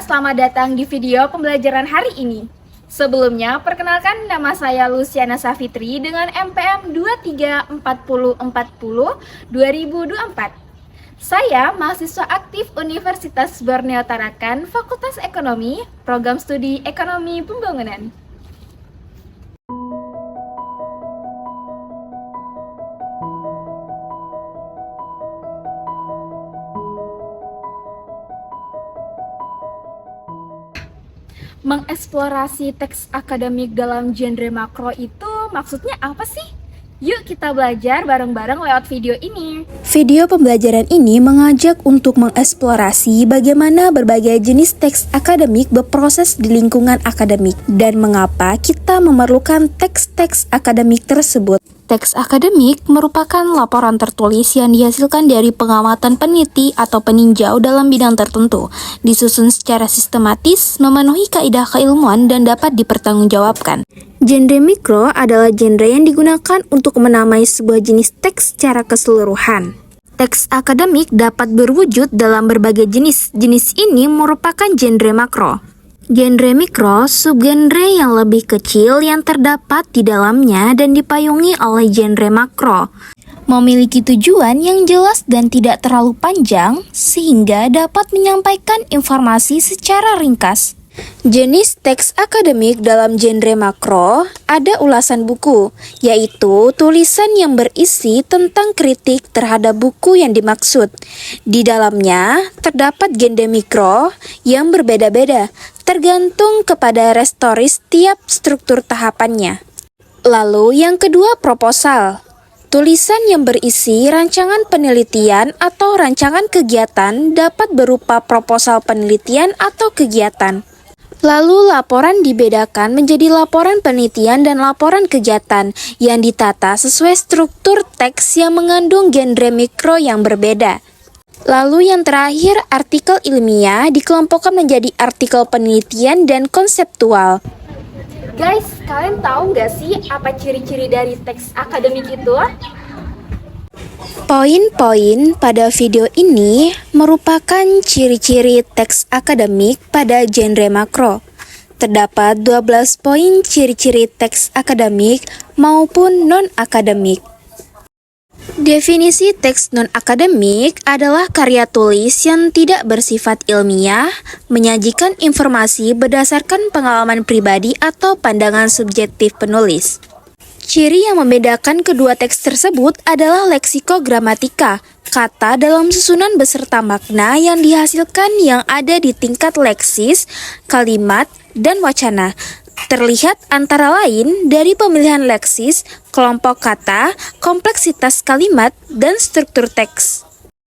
selamat datang di video pembelajaran hari ini. Sebelumnya, perkenalkan nama saya Luciana Safitri dengan MPM 234040-2024. Saya mahasiswa aktif Universitas Borneo Tarakan, Fakultas Ekonomi, Program Studi Ekonomi Pembangunan. Mengeksplorasi teks akademik dalam genre makro itu maksudnya apa sih? Yuk kita belajar bareng-bareng lewat video ini. Video pembelajaran ini mengajak untuk mengeksplorasi bagaimana berbagai jenis teks akademik berproses di lingkungan akademik dan mengapa kita memerlukan teks-teks akademik tersebut. Teks akademik merupakan laporan tertulis yang dihasilkan dari pengamatan peneliti atau peninjau dalam bidang tertentu, disusun secara sistematis, memenuhi kaidah keilmuan dan dapat dipertanggungjawabkan. Genre mikro adalah genre yang digunakan untuk menamai sebuah jenis teks secara keseluruhan. Teks akademik dapat berwujud dalam berbagai jenis. Jenis ini merupakan genre makro. Genre mikro, subgenre yang lebih kecil yang terdapat di dalamnya dan dipayungi oleh genre makro. Memiliki tujuan yang jelas dan tidak terlalu panjang, sehingga dapat menyampaikan informasi secara ringkas. Jenis teks akademik dalam genre makro ada ulasan buku, yaitu tulisan yang berisi tentang kritik terhadap buku yang dimaksud. Di dalamnya terdapat genre mikro yang berbeda-beda, tergantung kepada restoris tiap struktur tahapannya. Lalu yang kedua, proposal. Tulisan yang berisi rancangan penelitian atau rancangan kegiatan dapat berupa proposal penelitian atau kegiatan. Lalu laporan dibedakan menjadi laporan penelitian dan laporan kegiatan yang ditata sesuai struktur teks yang mengandung genre mikro yang berbeda. Lalu yang terakhir, artikel ilmiah dikelompokkan menjadi artikel penelitian dan konseptual. Guys, kalian tahu nggak sih apa ciri-ciri dari teks akademik itu? Poin-poin pada video ini merupakan ciri-ciri teks akademik pada genre makro. Terdapat 12 poin ciri-ciri teks akademik maupun non-akademik. Definisi teks non-akademik adalah karya tulis yang tidak bersifat ilmiah, menyajikan informasi berdasarkan pengalaman pribadi atau pandangan subjektif penulis. Ciri yang membedakan kedua teks tersebut adalah leksikogramatika, kata dalam susunan beserta makna yang dihasilkan yang ada di tingkat leksis, kalimat, dan wacana. Terlihat antara lain dari pemilihan leksis, kelompok kata, kompleksitas kalimat, dan struktur teks.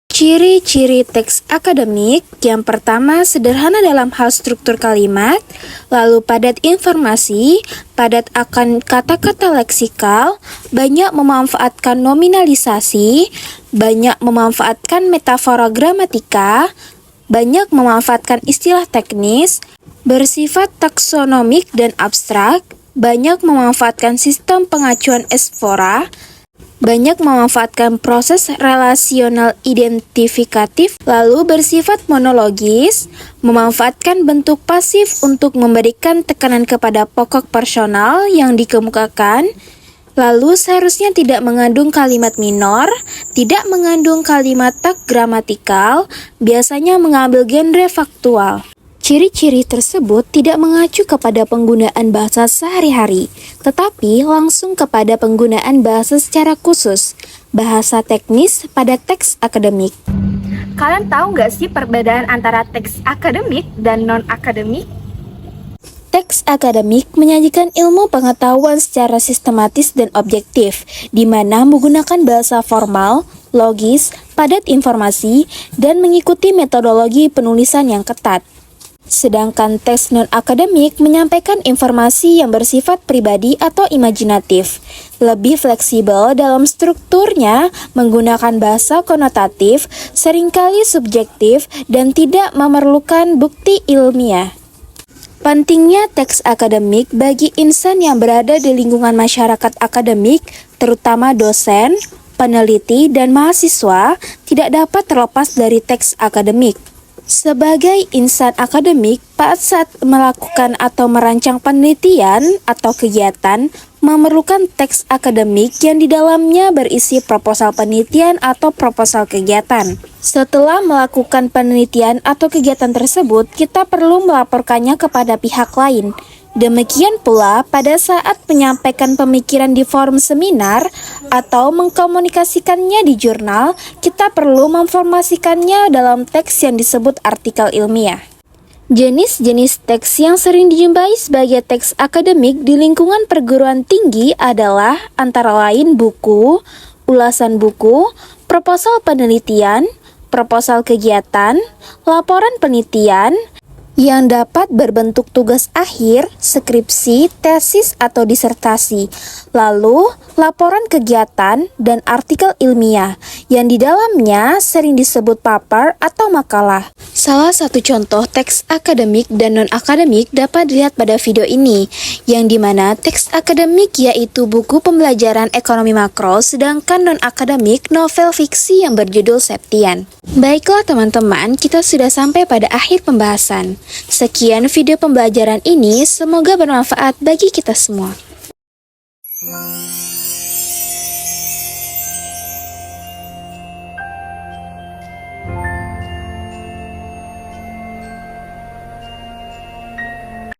Ciri-ciri teks akademik yang pertama sederhana dalam hal struktur kalimat, lalu padat informasi, padat akan kata-kata leksikal, banyak memanfaatkan nominalisasi, banyak memanfaatkan metafora gramatika, banyak memanfaatkan istilah teknis, bersifat taksonomik dan abstrak, banyak memanfaatkan sistem pengacuan esfora, banyak memanfaatkan proses relasional identifikatif, lalu bersifat monologis, memanfaatkan bentuk pasif untuk memberikan tekanan kepada pokok personal yang dikemukakan, lalu seharusnya tidak mengandung kalimat minor, tidak mengandung kalimat tak gramatikal, biasanya mengambil genre faktual. Ciri-ciri tersebut tidak mengacu kepada penggunaan bahasa sehari-hari, tetapi langsung kepada penggunaan bahasa secara khusus, bahasa teknis pada teks akademik. Kalian tahu nggak sih perbedaan antara teks akademik dan non-akademik? Teks akademik menyajikan ilmu pengetahuan secara sistematis dan objektif, di mana menggunakan bahasa formal, logis, padat informasi, dan mengikuti metodologi penulisan yang ketat. Sedangkan teks non-akademik menyampaikan informasi yang bersifat pribadi atau imajinatif, lebih fleksibel dalam strukturnya, menggunakan bahasa konotatif, seringkali subjektif, dan tidak memerlukan bukti ilmiah. Pentingnya teks akademik bagi insan yang berada di lingkungan masyarakat akademik, terutama dosen, peneliti, dan mahasiswa, tidak dapat terlepas dari teks akademik. Sebagai insan akademik, pada saat melakukan atau merancang penelitian atau kegiatan, memerlukan teks akademik yang di dalamnya berisi proposal penelitian atau proposal kegiatan. Setelah melakukan penelitian atau kegiatan tersebut, kita perlu melaporkannya kepada pihak lain. Demikian pula pada saat menyampaikan pemikiran di forum seminar atau mengkomunikasikannya di jurnal, kita perlu memformasikannya dalam teks yang disebut artikel ilmiah. Jenis-jenis teks yang sering dijumpai sebagai teks akademik di lingkungan perguruan tinggi adalah antara lain buku, ulasan buku, proposal penelitian, proposal kegiatan, laporan penelitian, yang dapat berbentuk tugas akhir, skripsi, tesis, atau disertasi, lalu laporan kegiatan dan artikel ilmiah, yang di dalamnya sering disebut paper atau makalah. Salah satu contoh teks akademik dan non-akademik dapat dilihat pada video ini, yang dimana teks akademik yaitu buku pembelajaran ekonomi makro, sedangkan non-akademik novel fiksi yang berjudul Septian. Baiklah teman-teman, kita sudah sampai pada akhir pembahasan. Sekian video pembelajaran ini, semoga bermanfaat bagi kita semua.